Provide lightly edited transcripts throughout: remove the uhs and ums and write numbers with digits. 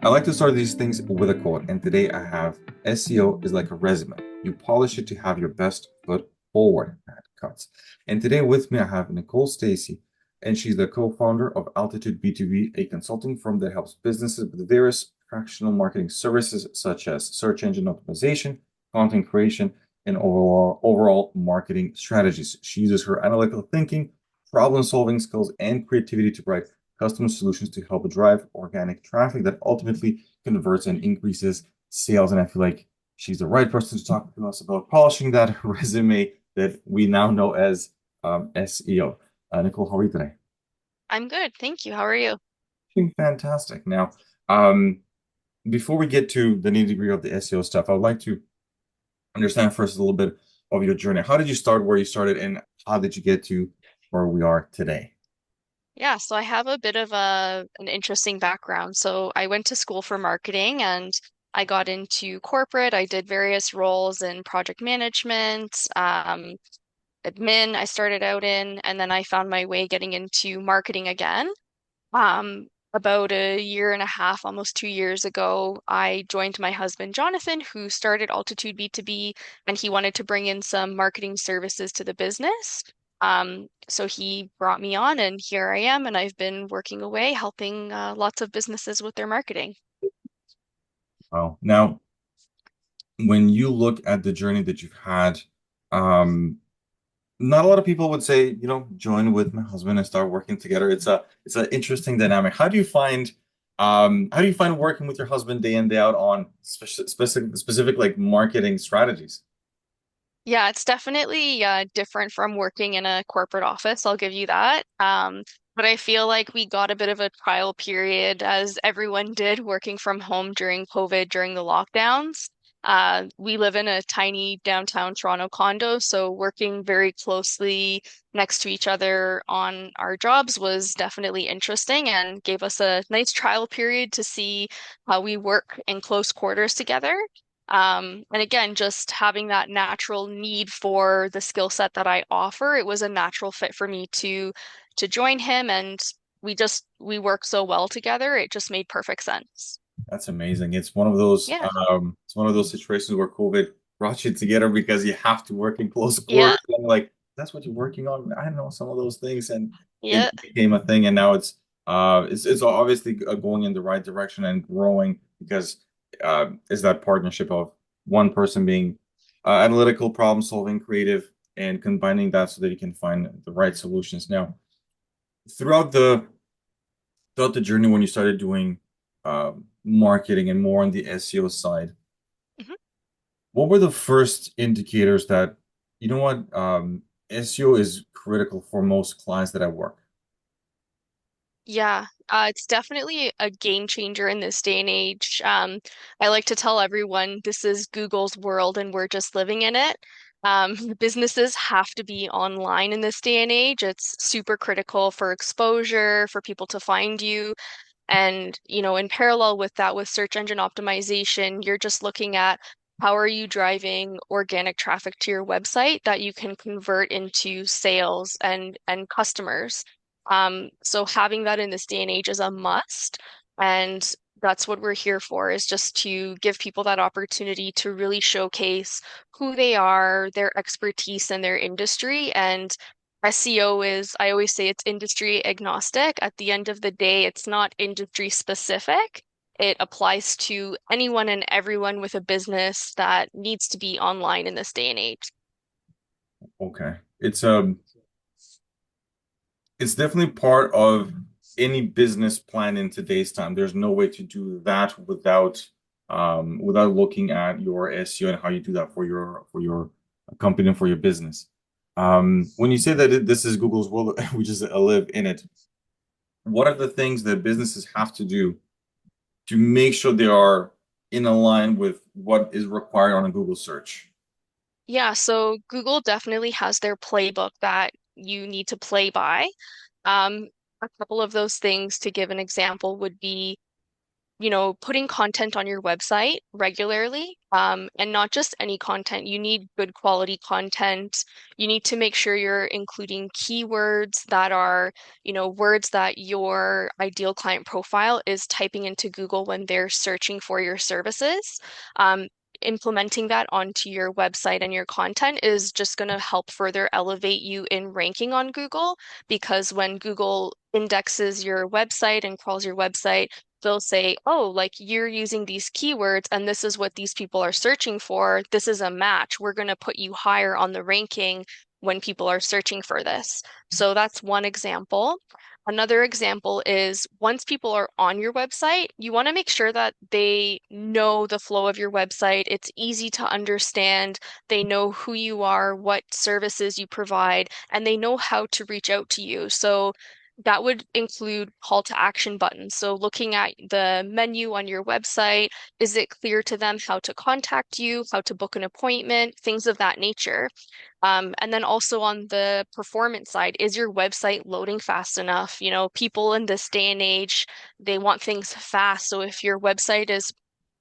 I like to start these things with a quote, and today I have SEO is like a resume. You polish it to have your best foot forward. That cuts. And today with me I have Nicholle Stacey, and she's the co-founder of Altitude B2B, a consulting firm that helps businesses with various fractional marketing services such as search engine optimization, content creation, and overall marketing strategies. She uses her analytical thinking, problem-solving skills, and creativity to provide custom solutions to help drive organic traffic that ultimately converts and increases sales. And I feel like she's the right person to talk to us about polishing that resume that we now know as SEO. Nicholle, how are you today? I'm good, thank you. How are you? Doing fantastic. Now, um, before we get to the nitty-gritty of the SEO stuff, I would like to understand first a little bit of your journey. How did you start where you started, and how did you get to where we are today? Yeah, so I have a bit of an interesting background. So I went to school for marketing and I got into corporate. I did various roles in project management, admin I started out in, and then I found my way getting into marketing again. About a year and a half, almost 2 years ago, I joined my husband Jonathan, who started Altitude B2B, and he wanted to bring in some marketing services to the business. So he brought me on, and here I am, and I've been working away, helping lots of businesses with their marketing. Oh, now when you look at the journey that you've had, um, not a lot of people would say, join with my husband and start working together. It's an interesting dynamic. How do you find working with your husband day in, day out on specific like marketing strategies? Yeah, it's definitely different from working in a corporate office, I'll give you that. But I feel like we got a bit of a trial period, as everyone did, working from home during COVID, during the lockdowns. We live in a tiny downtown Toronto condo, so working very closely next to each other on our jobs was definitely interesting and gave us a nice trial period to see how we work in close quarters together. And again, just having that natural need for the skill set that I offer, it was a natural fit for me to join him, and we work so well together, it just made perfect sense. That's amazing. Yeah. It's one of those situations where COVID brought you together because you have to work in close Yeah. quarters. And like, that's what you're working on. I know some of those things, and it Yeah. became a thing. And now it's obviously going in the right direction and growing because is that partnership of one person being analytical, problem solving, creative, and combining that so that you can find the right solutions. Now, throughout the throughout the journey when you started doing marketing and more on the SEO side, Mhm. what were the first indicators that, SEO is critical for most clients that I work? Yeah, it's definitely a game changer in this day and age. I like to tell everyone this is Google's world and we're just living in it. Businesses have to be online in this day and age. It's super critical for exposure, for people to find you. And, in parallel with that, with search engine optimization, you're just looking at how are you driving organic traffic to your website that you can convert into sales and customers. So having that in this day and age is a must. And that's what we're here for, is just to give people that opportunity to really showcase who they are, their expertise in their industry. And SEO is, I always say it's industry agnostic. At the end of the day, it's not industry specific. It applies to anyone and everyone with a business that needs to be online in this day and age. Okay. It's definitely part of any business plan in today's time. There's no way to do that without looking at your SEO and how you do that for your company and for your business. When you say that this is Google's world, we just live in it. What are the things that businesses have to do to make sure they are in line with what is required on a Google search? Yeah, so Google definitely has their playbook that you need to play by. Um, a couple of those things, to give an example, would be putting content on your website regularly, and not just any content. You need good quality content. You need to make sure you're including keywords that are, words that your ideal client profile is typing into Google when they're searching for your services. Um, Implementing that onto your website and your content is just going to help further elevate you in ranking on Google, because when Google indexes your website and crawls your website, they'll say, oh, like you're using these keywords and this is what these people are searching for. This is a match. We're going to put you higher on the ranking when people are searching for this. So that's one example. Another example is once people are on your website, you want to make sure that they know the flow of your website. It's easy to understand. They know who you are, what services you provide, and they know how to reach out to you. So that would include call to action buttons. So looking at the menu on your website, is it clear to them how to contact you, how to book an appointment, things of that nature. And then also on the performance side, is your website loading fast enough? People in this day and age, they want things fast. So if your website is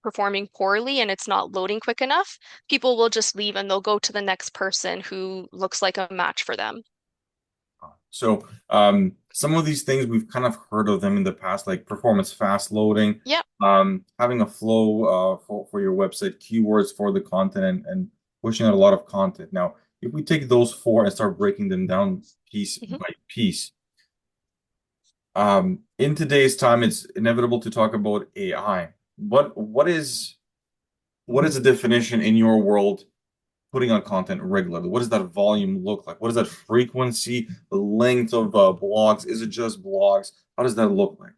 performing poorly and it's not loading quick enough, people will just leave and they'll go to the next person who looks like a match for them. So some of these things we've kind of heard of them in the past, like performance fast loading, Yep. having a flow for your website, keywords for the content, and pushing out a lot of content. Now, if we take those four and start breaking them down piece Mhm. by piece, in today's time, it's inevitable to talk about AI. What is the definition in your world putting on content regularly? What does that volume look like? What is that frequency, the length of blogs? Is it just blogs? How does that look like?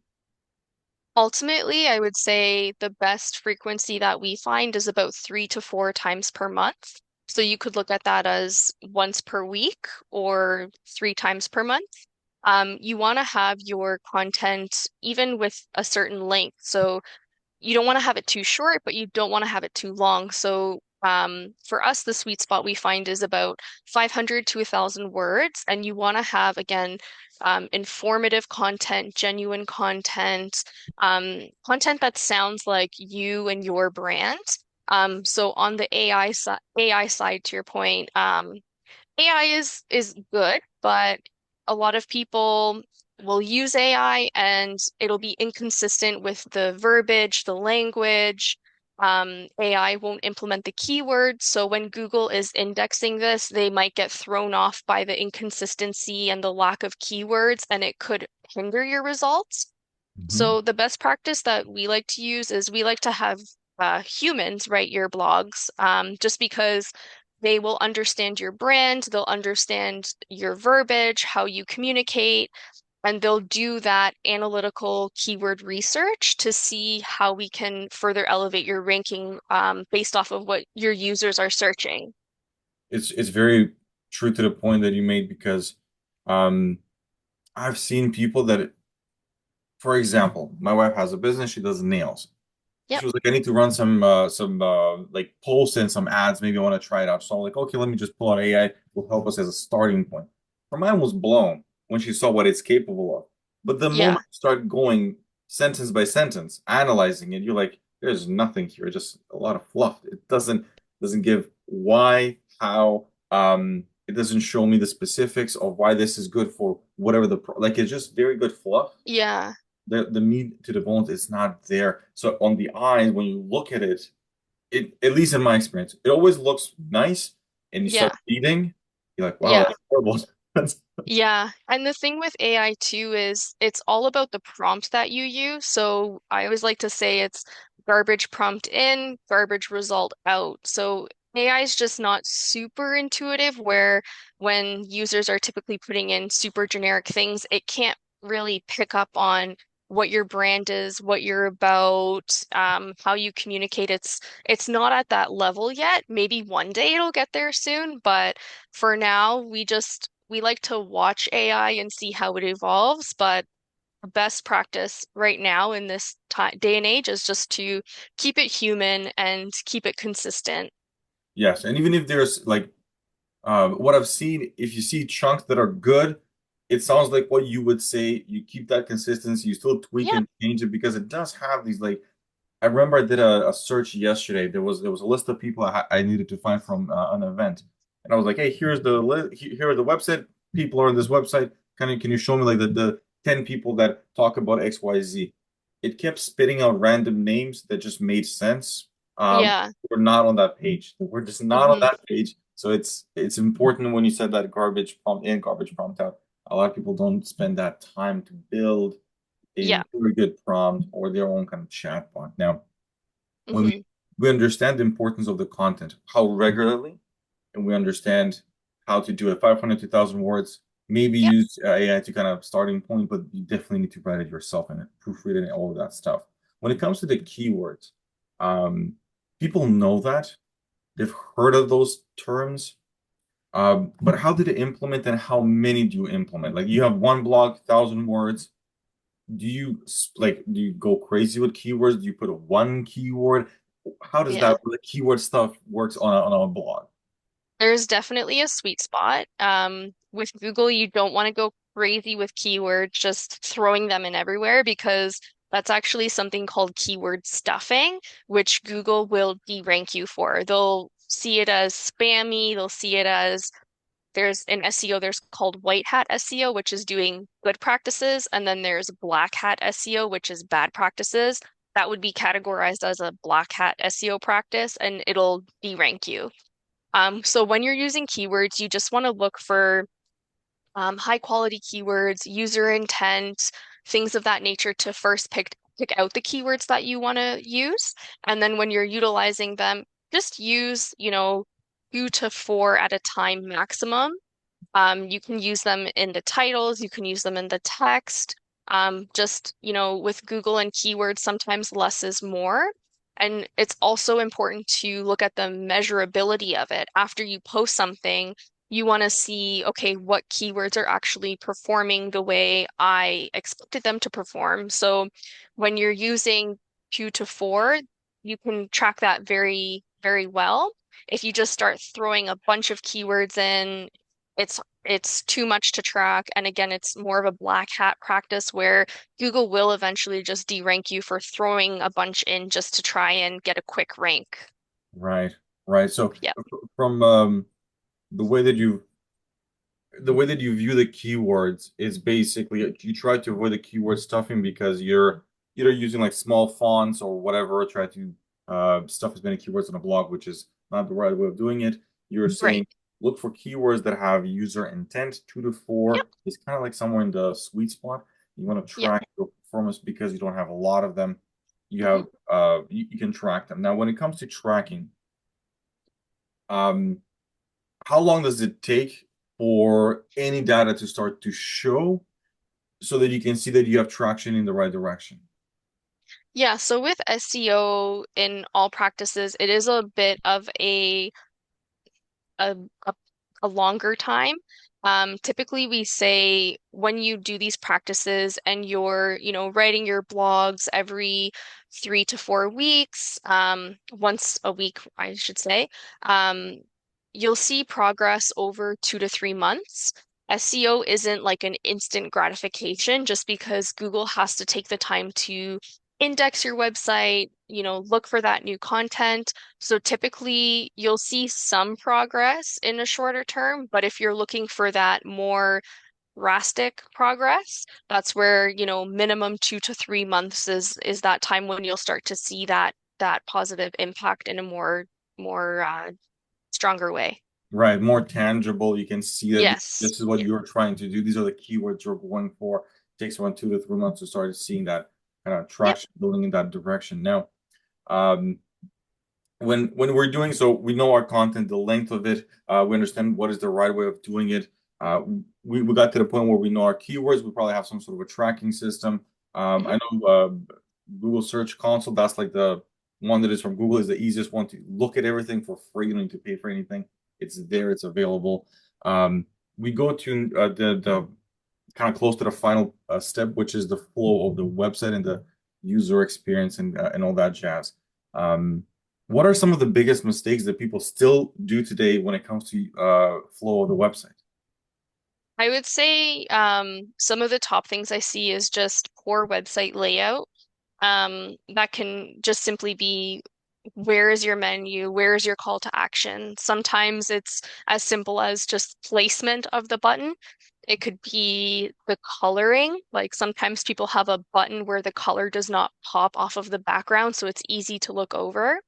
Ultimately, I would say the best frequency that we find is about 3 to 4 times per month. So you could look at that as once per week or 3 times per month. You want to have your content even with a certain length. So you don't want to have it too short, but you don't want to have it too long. So for us, the sweet spot we find is about 500 to 1,000 words. And you want to have, again, informative content, genuine content, content that sounds like you and your brand. So on the AI side, to your point, AI is good, but a lot of people will use AI and it'll be inconsistent with the verbiage, the language. AI won't implement the keywords. So when Google is indexing this, they might get thrown off by the inconsistency and the lack of keywords, and it could hinder your results. Mhm. So the best practice that we like to use is we like to have humans write your blogs, just because they will understand your brand, they'll understand your verbiage, how you communicate, and they'll do that analytical keyword research to see how we can further elevate your ranking, based off of what your users are searching. It's very true to the point that you made because um, I've seen people that, for example, my wife has a business, she does nails. Yep. She was like, I need to run some like posts and some ads. Maybe I want to try it out. So I'm like, okay, let me just pull out AI. Will help us as a starting point. Her mind was blown when she saw what it's capable of. But the moment Yeah. you start going sentence by sentence, analyzing it, you're like, there's nothing here, just a lot of fluff. It doesn't give why, how, it doesn't show me the specifics of why this is good for whatever like it's just very good fluff. Yeah. The meat to the bones is not there. So on the eyes, when you look at it, at least in my experience, it always looks nice, and you start Yeah. reading, you're like, wow, Yeah. that's horrible. Yeah, and the thing with AI too is it's all about the prompt that you use. So I always like to say it's garbage prompt in, garbage result out. So AI is just not super intuitive, where when users are typically putting in super generic things, it can't really pick up on what your brand is, what you're about, how you communicate. It's not at that level yet. Maybe one day it'll get there soon, but for now, we like to watch AI and see how it evolves, but the best practice right now in this day and age is just to keep it human and keep it consistent. Yes, and even if there's like what I've seen, if you see chunks that are good, it sounds like what you would say. You keep that consistency, you still tweak Yeah. and change it because it does have these like I remember I did a search yesterday. There was a list of people I needed to find from an event, and I was like, "Hey, here's the here are the website. People are on this website. Can you show me like the 10 people that talk about XYZ?" It kept spitting out random names that just made sense. Yeah. We're not on that page. We're just not on Hmm. that page. So it's important when you said that garbage prompt in, garbage prompt out. A lot of people don't spend that time to build a Yeah. really good prompt or their own kind of chatbot. Now, when Hmm. we understand the importance of the content, how regularly, and we understand how to do it, 500 to 1,000 words, maybe Yeah. use AI to kind of starting point, but you definitely need to write it yourself and proofread it and all of that stuff. When it comes to the keywords, um, people know that. They've heard of those terms, but how did it implement and how many do you implement? Like you have one blog, 1,000 words. Do you go crazy with keywords? Do you put a one keyword? How does Yeah. that the keyword stuff works on a blog? There's definitely a sweet spot. With Google, you don't want to go crazy with keywords, just throwing them in everywhere because that's actually something called keyword stuffing, which Google will derank you for. They'll see it as spammy, they'll see it as there's in SEO, there's called white hat SEO, which is doing good practices, and then there's black hat SEO, which is bad practices. That would be categorized as a black hat SEO practice, and it'll derank you. So when you're using keywords, you just want to look for high quality keywords, user intent, things of that nature to first pick out the keywords that you want to use. And then when you're utilizing them, just use, 2 to 4 at a time maximum. You can use them in the titles, you can use them in the text. Just, with Google and keywords, sometimes less is more. And it's also important to look at the measurability of it. After you post something, you want to see, okay, what keywords are actually performing the way I expected them to perform. So when you're using 2 to 4, you can track that very, very well. If you just start throwing a bunch of keywords in, it's too much to track. And again, it's more of a black hat practice where Google will eventually just derank you for throwing a bunch in just to try and get a quick rank. Right, right. So Yeah. from the way that you the way that you view the keywords is basically you try to avoid the keyword stuffing because you're either using like small fonts or whatever, try to stuff as many keywords on a blog, which is not the right way of doing it. You're Right. saying look for keywords that have user intent. 2 to 4 Yep. is kind of like somewhere in the sweet spot. You want to Yep. track your performance because you don't have a lot of them. You Hmm. have you can track them. Now, when it comes to tracking, um, how long does it take for any data to start to show so that you can see that you have traction in the right direction? Yeah. So with SEO in all practices, it is a bit of a, a, a longer time. Typically, we say when you do these practices and you're, writing your blogs every 3 to 4 weeks, once a week, I should say, um, you'll see progress over 2 to 3 months. SEO isn't like an instant gratification just because Google has to take the time to index your website, look for that new content. So typically you'll see some progress in a shorter term, but if you're looking for that more drastic progress, that's where, minimum 2 to 3 months is that time when you'll start to see that positive impact in a more stronger way. Right, more tangible. You can see that Yes. this is what Yeah. you're trying to do. These are the keywords you're going for. It takes around 2 to 3 months to start seeing that kind of Yep. traction building in that direction. Now, um, when we're doing so, we know our content, the length of it. We understand what is the right way of doing it. Uh, we got to the point where we know our keywords. We probably have some sort of a tracking system. Hmm. I know Google Search Console. That's like the one that is from Google is the easiest one to look at everything for free. You don't need to pay for anything. It's there. It's available. We go to the kind of close to the final step, which is the flow of the website and the user experience and all that jazz. Um, what are some of the biggest mistakes that people still do today when it comes to flow of the website? I would say some of the top things I see is just poor website layout. That can just simply be where is your menu? Where is your call to action? Sometimes it's as simple as just placement of the button. It could be the coloring. Like sometimes people have a button where the color does not pop off of the background, so it's easy to look over.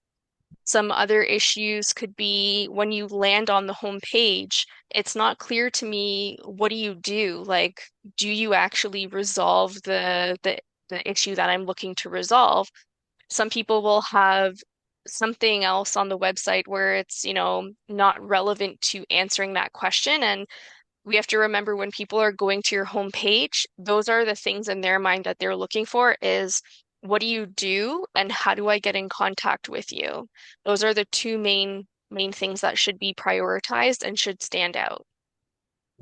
Some other issues could be when you land on the home page, it's not clear to me what do you do? Like, do you actually resolve the issue that I'm looking to resolve? Some people will have something else on the website where it's, not relevant to answering that question. And we have to remember when people are going to your homepage, those are the things in their mind that they're looking for is what do you do and how do I get in contact with you? Those are the two main things that should be prioritized and should stand out.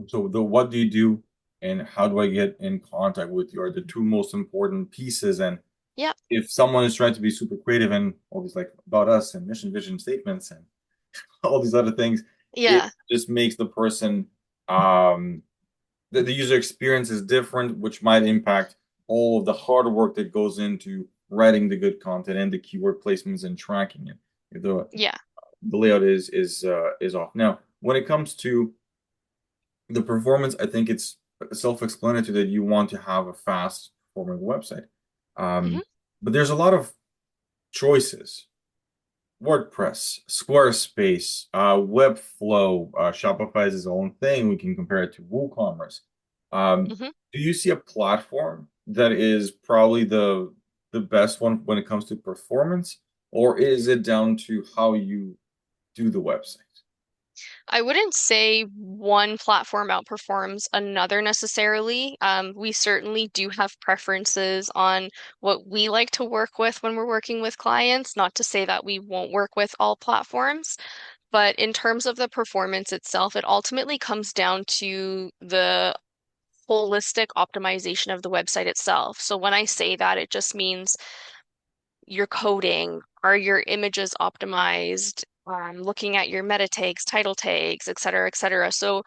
So the what do you do and how do I get in contact with you are the two most important pieces. And Yep. if someone is trying to be super creative and all these like about us and mission, vision statements and all these other things, it Yeah. just makes the person um the user experience is different, which might impact all of the hard work that goes into writing the good content and the keyword placements and tracking it. If Yeah. the layout is off. Now, when it comes to the performance, I think it's self-explanatory that you want to have a fast performing website. Hmm. But there's a lot of choices. WordPress, Squarespace, Webflow, Shopify is its own thing. We can compare it to WooCommerce. Hmm. Do you see a platform that is probably the best one when it comes to performance, or is it down to how you do the website? I wouldn't say one platform outperforms another necessarily. We certainly do have preferences on what we like to work with when we're working with clients, not to say that we won't work with all platforms, but in terms of the performance itself, it ultimately comes down to the holistic optimization of the website itself. So when I say that, it just means your coding, are your images optimized? Looking at your meta tags, title tags, et cetera, et cetera. So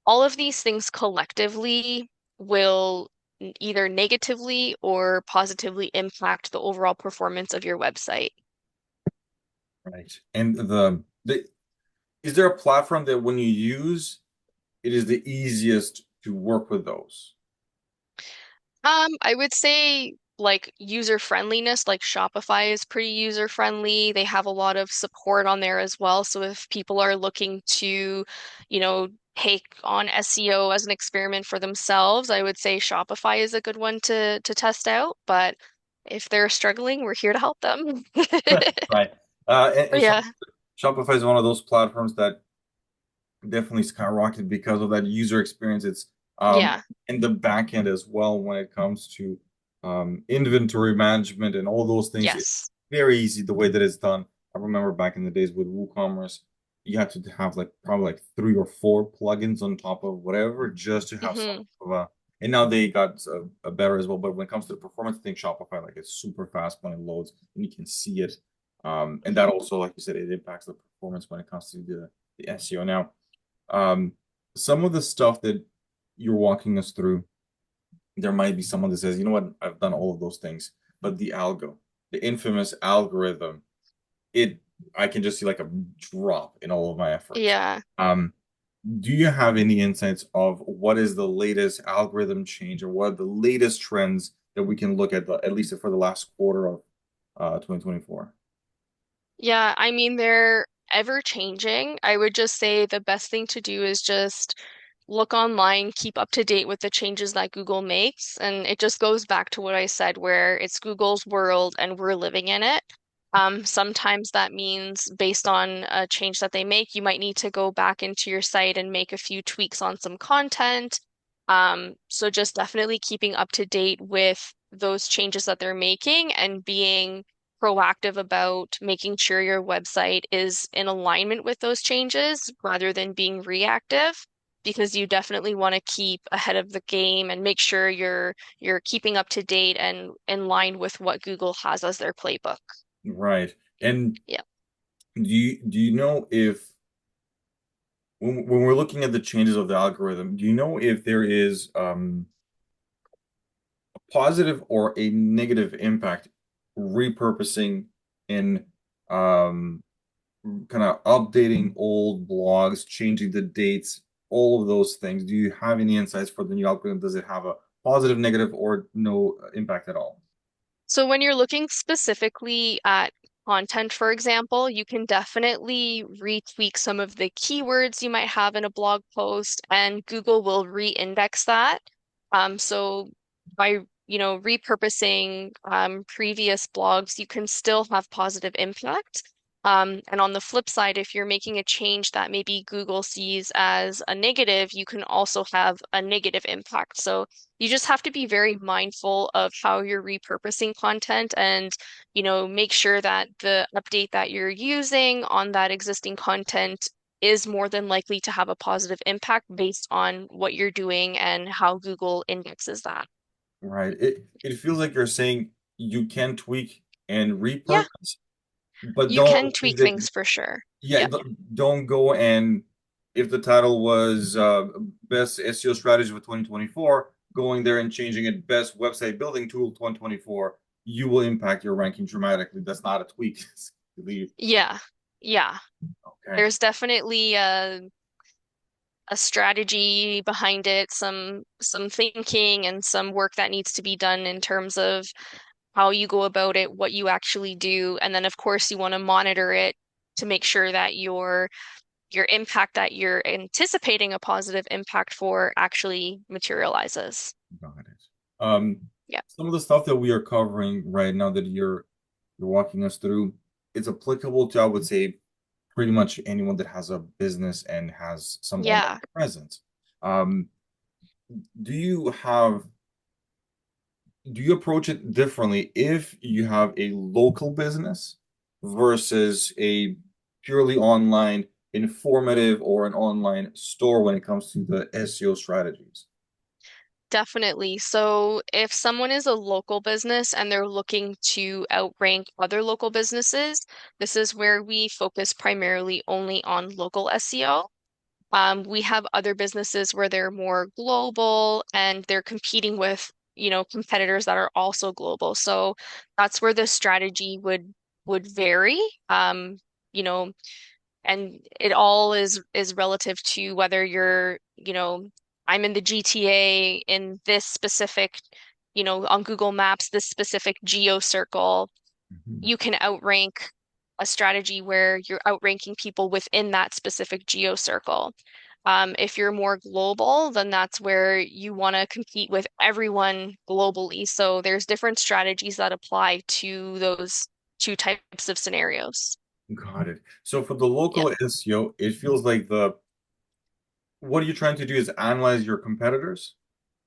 all of these things collectively will either negatively or positively impact the overall performance of your website. Right. And the is there a platform that when you use, it is the easiest to work with those? I would say like user friendliness, like Shopify is pretty user friendly. They have a lot of support on there as well. So if people are looking to, take on SEO as an experiment for themselves, I would say Shopify is a good one to test out. But if they're struggling, we're here to help them. Right. And Yeah. Shopify is one of those platforms that definitely skyrocketed because of that user experience. It's Yeah. in the back end as well when it comes to inventory management and all those things. It's Yes. very easy the way that it's done. I remember back in the days with WooCommerce, you had to have like probably like three or four plugins on top of whatever just to have some Hmm. of a. And now they got a better as well. But when it comes to the performance, I think Shopify like it's super fast when it loads and you can see it. And that Hmm. also, like you said, it impacts the performance when it comes to the SEO. Now, um, some of the stuff that you're walking us through, there might be someone that says, you know what, I've done all of those things, but the algo, the infamous algorithm, it I can just see like a drop in all of my efforts. Yeah. Do you have any insights of what is the latest algorithm change or what are the latest trends that we can look at at least for the last quarter of 2024? Yeah, I mean, they're ever changing. I would just say the best thing to do is just look online, keep up to date with the changes that Google makes. And it just goes back to what I said, where it's Google's world and we're living in it. Sometimes that means based on a change that they make, you might need to go back into your site and make a few tweaks on some content. So just definitely keeping up to date with those changes that they're making and being proactive about making sure your website is in alignment with those changes rather than being reactive, because you definitely want to keep ahead of the game and make sure you're keeping up to date and in line with what Google has as their playbook. Right. And Yeah. do you know if when we're looking at the changes of the algorithm, do you know if there is a positive or a negative impact repurposing in um, kind of updating old blogs, changing the dates, all of those things? Do you have any insights for the new algorithm? Does it have a positive, negative, or no impact at all? So when you're looking specifically at content, for example, you can definitely retweak some of the keywords you might have in a blog post, and Google will re-index that. So by, repurposing previous blogs, you can still have positive impact. And on the flip side, if you're making a change that maybe Google sees as a negative, you can also have a negative impact. So you just have to be very mindful of how you're repurposing content and, make sure that the update that you're using on that existing content is more than likely to have a positive impact based on what you're doing and how Google indexes that. Right. It feels like you're saying you can tweak and Yeah, repurpose, but you can don't tweak leave it. things for sure. Yeah, Yep. don't go and if the title was best SEO strategy for 2024, going there and changing it best website building tool 2024, you will impact your ranking dramatically. That's not a tweak. Yeah. Yeah. Okay. There's definitely a strategy behind it, some thinking and some work that needs to be done in terms of how you go about it, what you actually do, and then of course you want to monitor it to make sure that your impact that you're anticipating a positive impact for actually materializes. Got it. Um, Yeah. some of the stuff that we are covering right now that you're walking us through, it's applicable to, I would say, pretty much anyone that has a business and has some online Yeah. presence. Um, do you have do you approach it differently if you have a local business versus a purely online informative or an online store when it comes to the SEO strategies? Definitely. So if someone is a local business and they're looking to outrank other local businesses, this is where we focus primarily only on local SEO. We have other businesses where they're more global and they're competing with, competitors that are also global. So that's where the strategy would vary. You know, and it all is relative to whether you're, I'm in the GTA in this specific, on Google Maps, this specific geo circle. Mhm. You can outrank a strategy where you're outranking people within that specific geo circle. If you're more global, then that's where you want to compete with everyone globally. So there's different strategies that apply to those two types of scenarios. Got it. So for the Yeah. local SEO, it feels like the what you're trying to do is analyze your competitors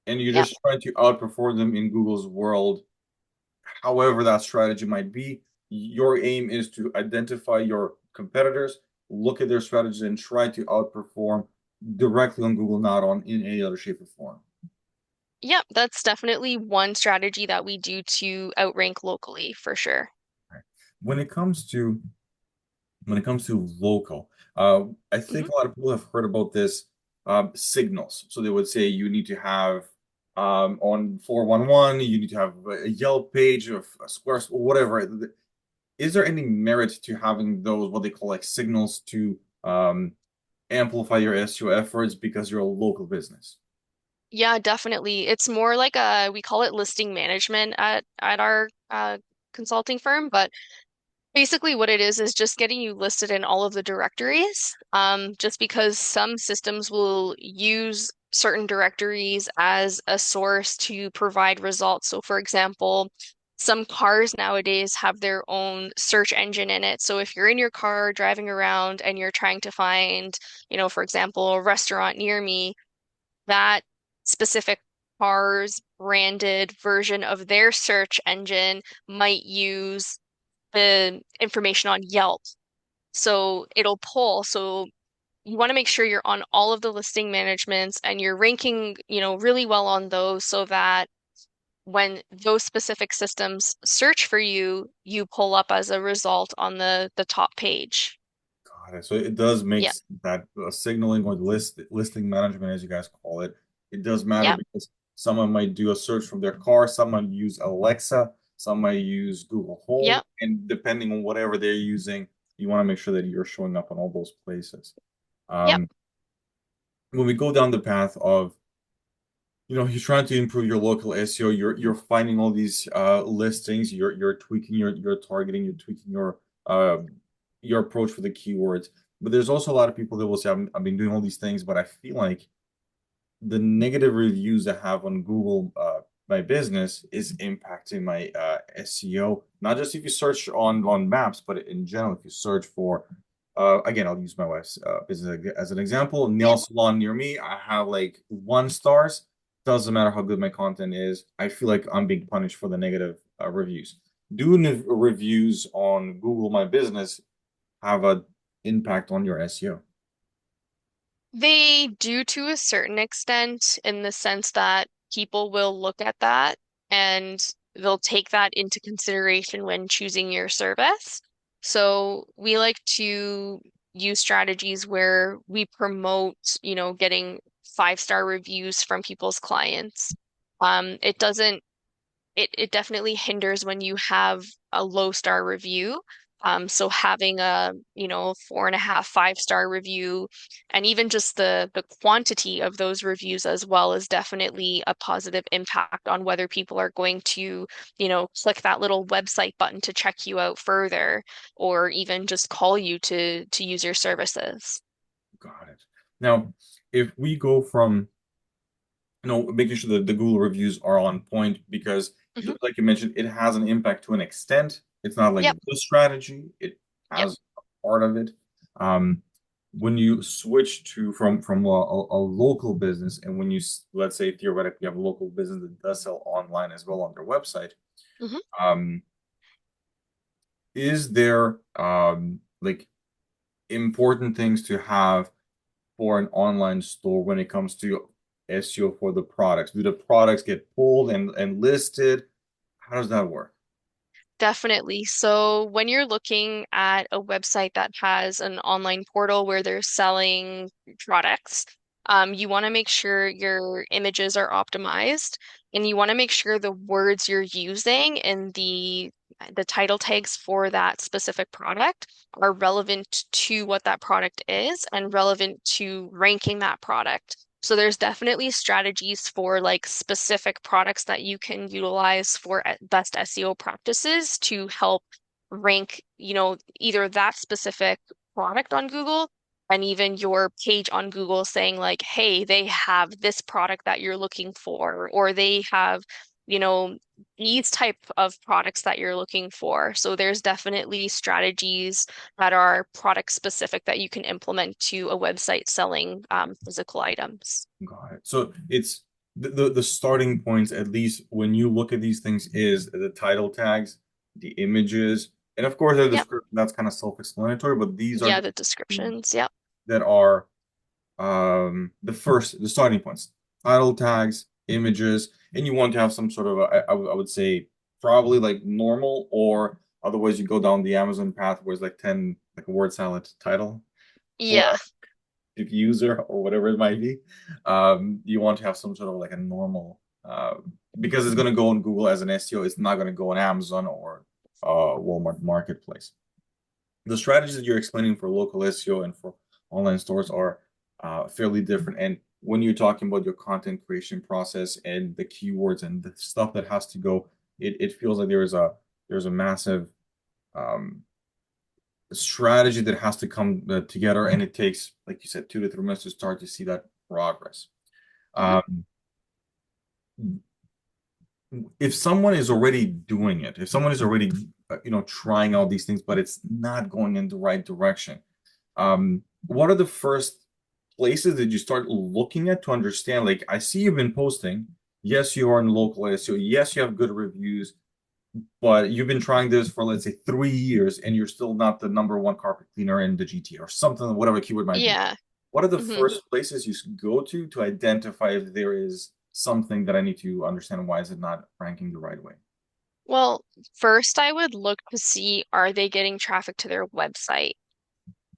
and you're Yeah. just trying to outperform them in Google's world, however that strategy might be. Your aim is to identify your competitors, look at their strategies, and try to outperform directly on Google, not on in any other shape or form. Yep, that's definitely one strategy that we do to outrank locally for sure. Right. When it comes to local, I think Hmm. a lot of people have heard about this signals. So they would say you need to have on 411, you need to have a Yelp page of a Square, whatever. Is there any merit to having those what they call like signals to amplify your SEO efforts because you're a local business? Yeah, definitely. It's more like we call it listing management at our consulting firm, but basically what it is just getting you listed in all of the directories. Just because some systems will use certain directories as a source to provide results. So for example, some cars nowadays have their own search engine in it. So if you're in your car driving around and you're trying to find, for example, a restaurant near me, that specific car's branded version of their search engine might use the information on Yelp. So it'll pull. So you want to make sure you're on all of the listing managements and you're ranking, really well on those so that when those specific systems search for you, you pull up as a result on the top page. Got it. So it does make Yeah. sense that signaling or listing management, as you guys call it, it does matter Yeah. because someone might do a search from their car, someone use Alexa, some might use Google Home, Yeah. and depending on whatever they're using, you want to make sure that you're showing up on all those places. Yeah. Um, when we go down the path of, you're trying to improve your local SEO, you're finding all these listings, you're tweaking your targeting, you're tweaking your approach for the keywords. But there's also a lot of people that will say, I've been doing all these things, but I feel like the negative reviews I have on Google, my business is impacting my SEO. Not just if you search on maps, but in general, if you search for, again, I'll use my wife's business as an example. Yeah. Nail salon near me, I have like 1 stars. Doesn't matter how good my content is. I feel like I'm being punished for the negative reviews. Doing the reviews on Google My Business have an impact on your SEO. They do to a certain extent in the sense that people will look at that and they'll take that into consideration when choosing your service. So we like to use strategies where we promote, getting 5-star reviews from people's clients. It doesn't it definitely hinders when you have a low star review. So having a, 4.5, 5-star review, and even just the quantity of those reviews as well is definitely a positive impact on whether people are going to, click that little website button to check you out further, or even just call you to use your services. Got it. Now, if we go from making sure that the Google reviews are on point because, Hmm. like you mentioned, it has an impact to an extent. It's not like Yep. the strategy; it Yep. has a part of it. Um, when you switch to from a local business, and when let's say theoretically you have a local business that does sell online as well on their website, Hmm. um, is there like important things to have for an online store when it comes to SEO for the products? Do the products get pulled and listed? How does that work? Definitely. So when you're looking at a website that has an online portal where they're selling products, you want to make sure your images are optimized, and you want to make sure the words you're using in the title tags for that specific product are relevant to what that product is and relevant to ranking that product. So there's definitely strategies for like specific products that you can utilize for best SEO practices to help rank, either that specific product on Google and even your page on Google saying like, hey, they have this product that you're looking for, or they have, you know, these type of products that you're looking for. So there's definitely strategies that are product specific that you can implement to a website selling physical items. Got it. So it's the starting points, at least when you look at these things, is the title tags, the images, and of course the Yep. description. That's kind of self-explanatory, but these are Yeah, the the things descriptions. Yep. that are the starting points: title tags, images, and you want to have some sort of I would say probably like normal, or otherwise you go down the Amazon path where it's like 10 like a word salad title for Yeah. a user or whatever it might be. You want to have some sort of like a normal because it's going to go on Google as an SEO. It's not going to go on Amazon or Walmart Marketplace. The strategies that you're explaining for local SEO and for online stores are fairly different. And when you're talking about your content creation process and the keywords and the stuff that has to go, it feels like there's a massive um, strategy that has to come together, and it takes, like you said, 2 to 3 months to start to see that progress. Hmm. Um, if someone is already doing it, if someone is already trying all these things, but it's not going in the right direction, what are the first places that you start looking at to understand? Like, I see you've been posting. Yes, you are in local SEO. Yes, you have good reviews, but you've been trying this for, let's say, 3 years, and you're still not the number one carpet cleaner in the GTA or something, whatever keyword might be. Yeah. What are the Hmm. first places you go to identify if there is something that I need to understand? Why is it not ranking the right way? Well, first I would look to see, are they getting traffic to their website?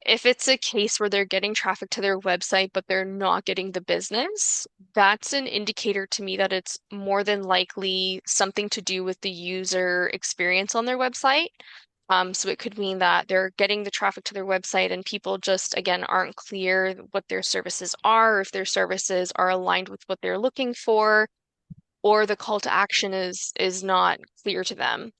If it's a case where they're getting traffic to their website, but they're not getting the business, that's an indicator to me that it's more than likely something to do with the user experience on their website. So it could mean that they're getting the traffic to their website and people just, again, aren't clear what their services are, if their services are aligned with what they're looking for, or the call to action is not clear to them.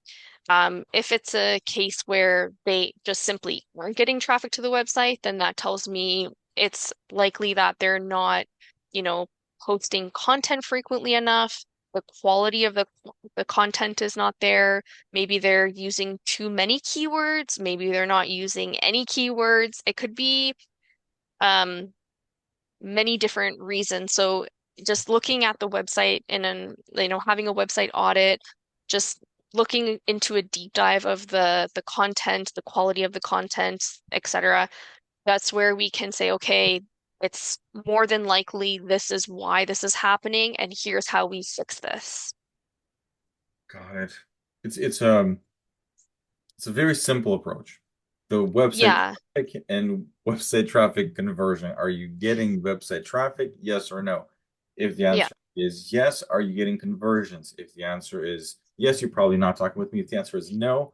If it's a case where they just simply aren't getting traffic to the website, then that tells me it's likely that they're not, you know, posting content frequently enough. The quality of the content is not there. Maybe they're using too many keywords. Maybe they're not using any keywords. It could be um, many different reasons. So just looking at the website and then, having a website audit, just looking into a deep dive of the content, the quality of the content, etc. That's where we can say, okay, it's more than likely this is why this is happening, and here's how we fix this. Got it. It's a very simple approach. The website Yeah, traffic and website traffic conversion. Are you getting website traffic? Yes or no? If the yeah, answer is yes, are you getting conversions? If the answer is yes, you're probably not talking with me. If the answer is no,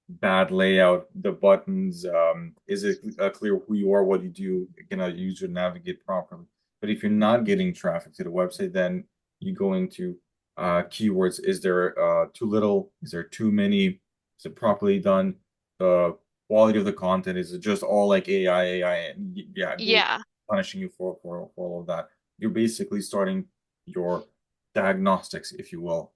bad layout, the buttons, is it clear who you are, what you do, can a user navigate properly? But if you're not getting traffic to the website, then you go into keywords. Is there too little? Is there too many? Is it properly done? The quality of the content, is it just all like AI, and yeah, Google yeah, punishing you for all of that. You're basically starting your diagnostics, if you will,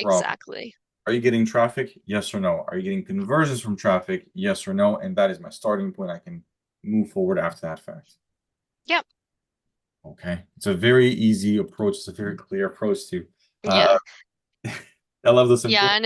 from exactly. are you getting traffic? Yes or no? Are you getting conversions from traffic? Yes or no? And that is my starting point. I can move forward after that fact. Yep. Okay. It's a very easy approach. It's a very clear approach to uh Yeah. I love the Yeah, simplicity. and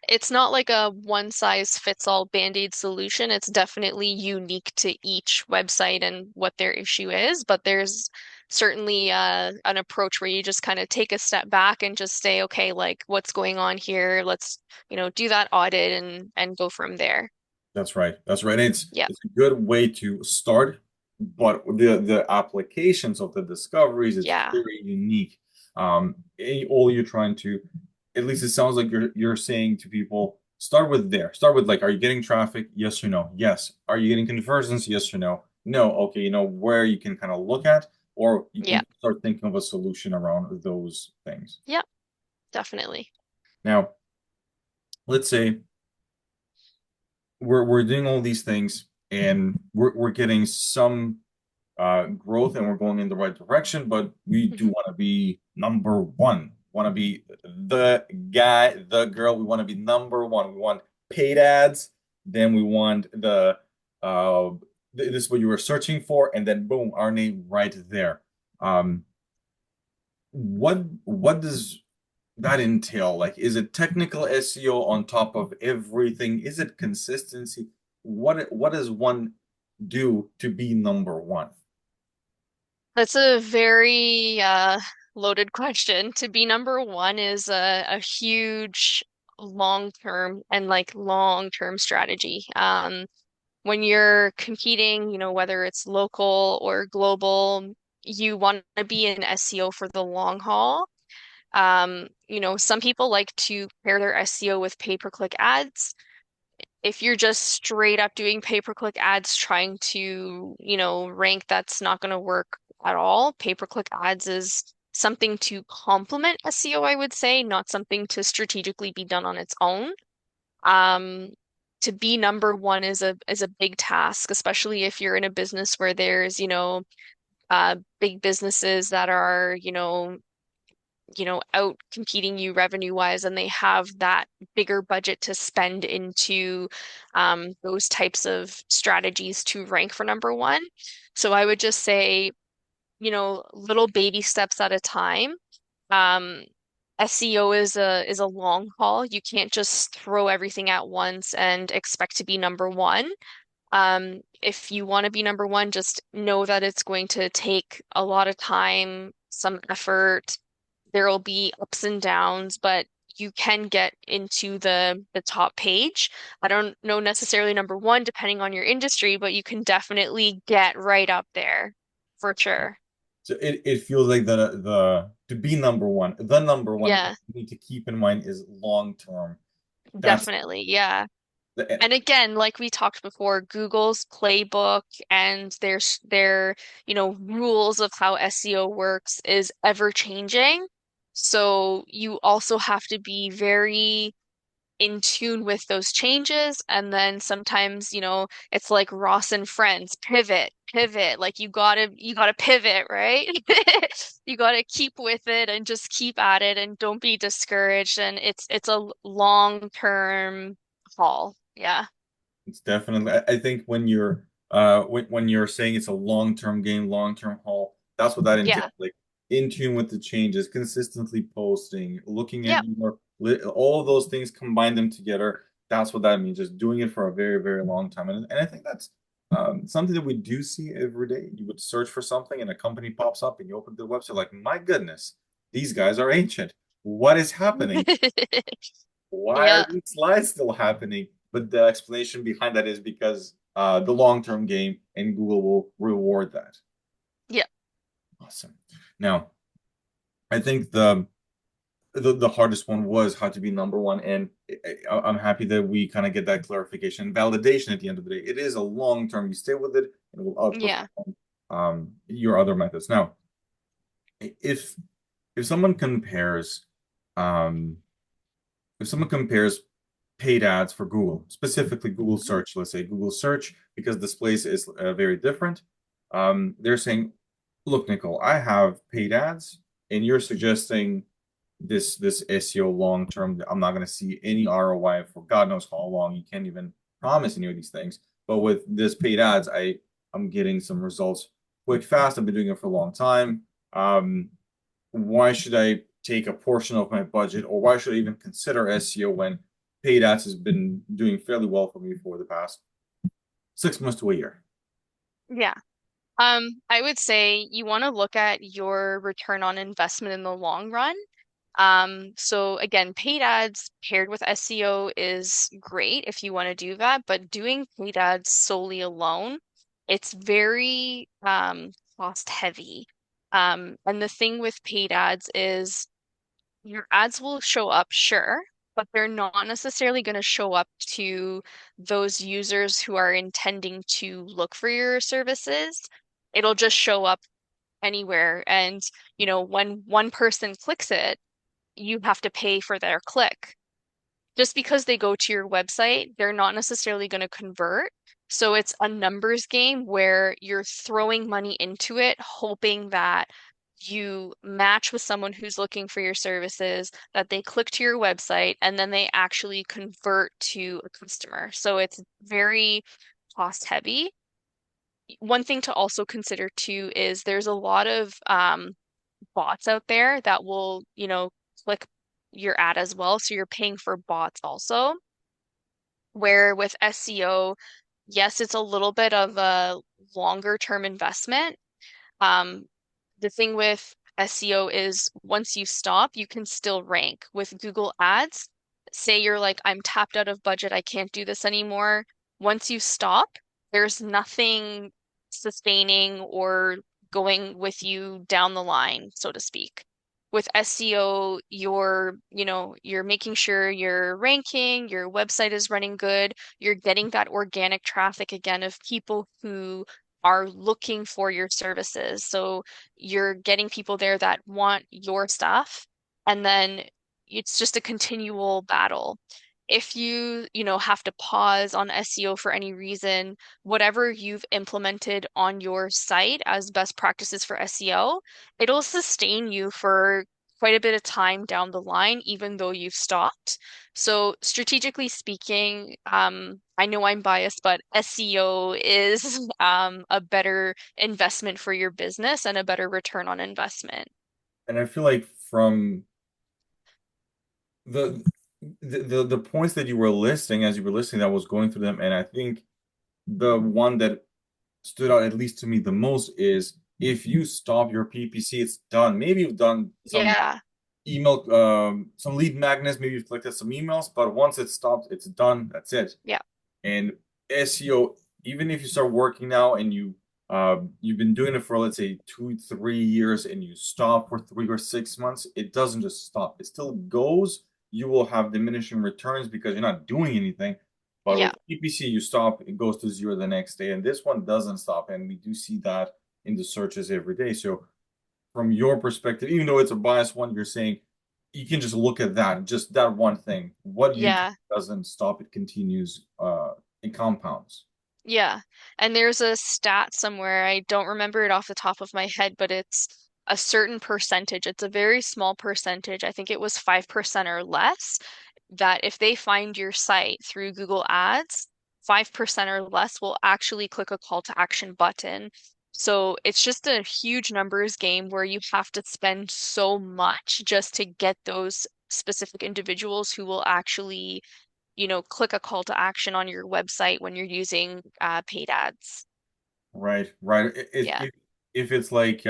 it's not like a one size fits all Band-Aid solution. It's definitely unique to each website and what their issue is, but there's certainly an approach where you just kind of take a step back and just say, okay, like what's going on here? Let's, do that audit and go from there. That's right. That's right. Yep. It's a good way to start, but the applications of the discoveries, it's Yeah. very unique. All you're trying to, at least it sounds like you're saying to people, start with there. Start with like, are you getting traffic? Yes or no? Yes. Are you getting conversions? Yes or no? No. Okay, you know where you can kind of look at, or you Yeah. can start thinking of a solution around those things. Yep. Definitely. Now, let's say we're doing all these things and we're getting some growth and we're going in the right direction, but we do Hmm. want to be number one. Want to be the guy, the girl. We want to be number one. We want paid ads. Then we want uh this is what you were searching for, and then boom, our name right there. Um, what does that entail? Like, is it technical SEO on top of everything? Is it consistency? What does one do to be number one? That's a very loaded question. To be number one is a huge long-term and like long-term strategy. When you're competing, whether it's local or global, you want to be in SEO for the long haul. Some people like to pair their SEO with pay-per-click ads. If you're just straight up doing pay-per-click ads trying to, rank, that's not going to work at all. Pay-per-click ads is something to complement SEO, I would say, not something to strategically be done on its own. Um, to be number one is a big task, especially if you're in a business where there's, big businesses that are, out competing you revenue wise, and they have that bigger budget to spend into those types of strategies to rank for number one. So I would just say, little baby steps at a time. Um, SEO is a long haul. You can't just throw everything at once and expect to be number one. If you want to be number one, just know that it's going to take a lot of time, some effort. There will be ups and downs, but you can get into the top page. I don't know necessarily number one, depending on your industry, but you can definitely get right up there for sure. So it feels like the to be number one, the number one, what Yeah, you need to keep in mind is long term. That's definitely. Yeah. the And again, like we talked before, Google's playbook and their, rules of how SEO works is ever changing. So you also have to be very in tune with those changes. And then sometimes, it's like Ross and Friends, pivot, pivot. Like you gotta pivot, right? You gotta keep with it and just keep at it and don't be discouraged. And it's a long-term haul. Yeah. It's definitely. I think when you're saying it's a long-term game, long-term haul, that's what that entails. Yeah. Like in tune with the changes, consistently posting, looking at Yep. your all of those things, combine them together. That's what that means. Just doing it for a very, very long time. And I think that's something that we do see every day. You would search for something and a company pops up and you open the website like, my goodness, these guys are ancient. What is happening? Why are Yeah. these slides still happening? But the explanation behind that is because the long-term game and Google will reward that. Yeah. Awesome. Now, I think the hardest one was how to be number one, and I'm happy that we kind of get that clarification, validation at the end of the day. It is a long term. You stay with it, and it will Yeah. outperform your other methods. Now, if if someone compares um, if someone compares paid ads for Google, specifically Google search, let's say Google search, because displays is very different. They're saying, look, Nicole, I have paid ads, and you're suggesting this SEO long term. I'm not going to see any ROI for God knows how long. You can't even promise any of these things. But with this paid ads, I'm getting some results quick, fast. I've been doing it for a long time. Why should I take a portion of my budget, or why should I even consider SEO when paid ads has been doing fairly well for me for the past 6 months to a year? Yeah. I would say you want to look at your return on investment in the long run. So again, paid ads paired with SEO is great if you want to do that, but doing paid ads solely alone, it's very cost heavy. And the thing with paid ads is your ads will show up, sure, but they're not necessarily going to show up to those users who are intending to look for your services. It'll just show up anywhere. And, when one person clicks it, you have to pay for their click. Just because they go to your website, they're not necessarily going to convert. So it's a numbers game where you're throwing money into it, hoping that you match with someone who's looking for your services, that they click to your website, and then they actually convert to a customer. So it's very cost heavy. One thing to also consider too is there's a lot of bots out there that will, click your ad as well. So you're paying for bots also. Where with SEO, yes, it's a little bit of a longer term investment. Um, the thing with SEO is once you stop, you can still rank. With Google Ads, say you're like, I'm tapped out of budget, I can't do this anymore. Once you stop, there's nothing sustaining or going with you down the line, so to speak. With SEO, you're making sure you're ranking, your website is running good, you're getting that organic traffic again of people who are looking for your services. So you're getting people there that want your stuff, and then it's just a continual battle. If you have to pause on SEO for any reason, whatever you've implemented on your site as best practices for SEO, it'll sustain you for quite a bit of time down the line, even though you've stopped. So strategically speaking, I know I'm biased, but SEO is a better investment for your business and a better return on investment. And I feel like from the the points that you were listing as you were listing, that was going through them, and I think the one that stood out at least to me the most is if you stop your PPC, it's done. Maybe you've done some Yeah. email, some lead magnets, maybe you've collected some emails, but once it's stopped, it's done. That's it. Yeah. And SEO, even if you start working now and you've been doing it for let's say 2, 3 years and you stop for 3 or 6 months, it doesn't just stop. It still goes. You will have diminishing returns because you're not doing anything. But Yeah. with PPC, you stop, it goes to zero the next day. And this one doesn't stop. And we do see that in the searches every day. So from your perspective, even though it's a biased one, you're saying you can just look at that, just that one thing. What you do Yeah. doesn't stop, it continues, it compounds. Yeah. And there's a stat somewhere, I don't remember it off the top of my head, but it's a certain percentage. It's a very small percentage. I think it was 5% or less, that if they find your site through Google Ads, 5% or less will actually click a call to action button. So it's just a huge numbers game where you have to spend so much just to get those specific individuals who will actually click a call to action on your website when you're using paid ads. Right, right. Yeah. If it's like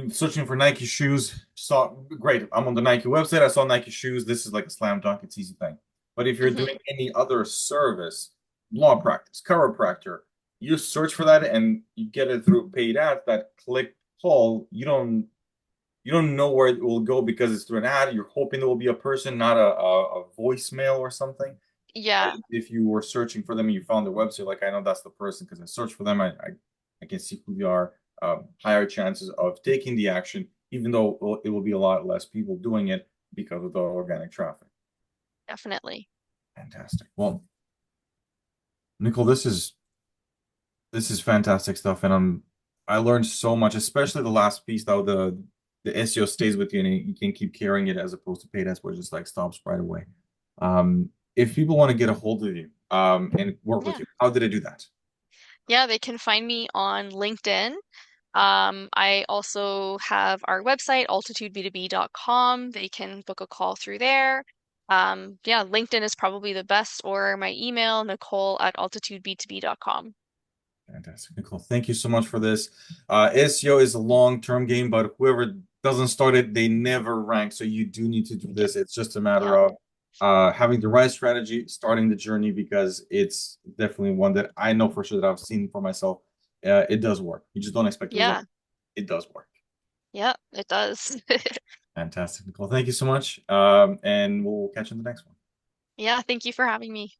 searching for Nike shoes, saw great. I'm on the Nike website. I saw Nike shoes. This is like a slam dunk. It's easy thing. But if you're doing Hmm. any other service, law practice, chiropractor, you search for that and you get it through paid ads. That click call, you don't know where it will go because it's through an ad. You're hoping there will be a person, not a voicemail or something. Yeah, If you were searching for them and you found their website, like I know that's the person because I searched for them. I can see who they are. Higher chances of taking the action, even though it will be a lot less people doing it because of the organic traffic. definitely. Fantastic. Well, Nicole, this is fantastic stuff, and I learned so much, especially the last piece, though the SEO stays with you and you can keep carrying it as opposed to paid ads, where it just like stops right away. If people want to get a hold of you and work with Yeah. you, how did I do that? Yeah, they can find me on LinkedIn. I also have our website, altitudeb2b.com. They can book a call through there. Yeah, LinkedIn is probably the best, or my email, Nicholle@altitudeb2b.com. Fantastic, Nicole. Thank you so much for this. SEO is a long-term game, but whoever doesn't start it, they never rank. So you do need to do Yeah, this. It's just a matter yeah, of having the right strategy, starting the journey, because it's definitely one that I know for sure that I've seen for myself. It does work. You just don't expect the result. yeah, It does work. yeah, it does. Fantastic, Nicole. Thank you so much. And we'll catch you in the next one. Yeah, thank you for having me.